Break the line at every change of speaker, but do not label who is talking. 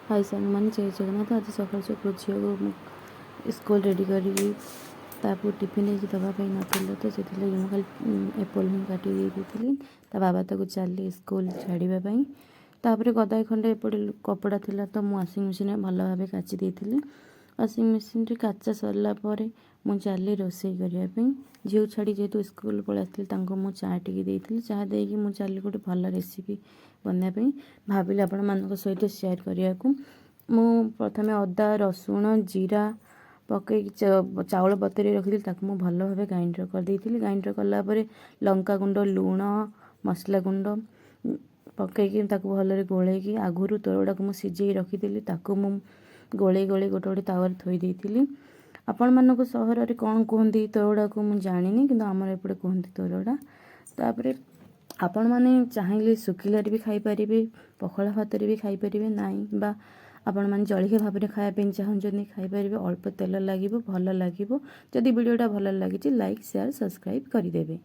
हाय सांग मैंने जय जगन्नाथ। आज सकाल सकाल झील को स्कूल रेडी करी टिफिन देवाई नाला तो से खाली एप्पल ही काटी बाबा ताको चली स्कूल छाड़ापी तापर गदाए खंडे एपटे कपड़ा थिला तो मु वाशिंग मशीन भल भाव काची देती। वाशिंग मशीन काचा सरला मु चली रोषे करने झील छाड़ी जेहेतु स्कूल पलैसी मु चा टी चाह देकी मु चली गोटे भल रेसिपी बनवाई भाविली आपण मान सहित सेयार करने को। मु प्रथम अदा रसुण जीरा पकई चाउल बतरी रखी मु भल भाव ग्राइंडर करदेली। ग्राइंडर कलापर लंका गुंड लुण मसला गुंड पकईकी भल गोल आगुरी तोर गुड़ा सिझे रखी मु गोले गोले गोटे गोटे तावर थोड़ी। आपण मानक सहर में कौन कहती तोरड़ा को मुझे जानी कि आमर एपटे कहती तोरड़ा। तापर आपण मैंने चाहिए सुखिले भी खाईपारे पखाला भात भी खाईपारे नाई बा आपण मैंने जलिया भाव में खायापी चाहते खाईपारे अल्प तेल लगे भल लगे। जदि वीडियोटा भल लगी लाइक शेयर सब्सक्राइब करदेवे।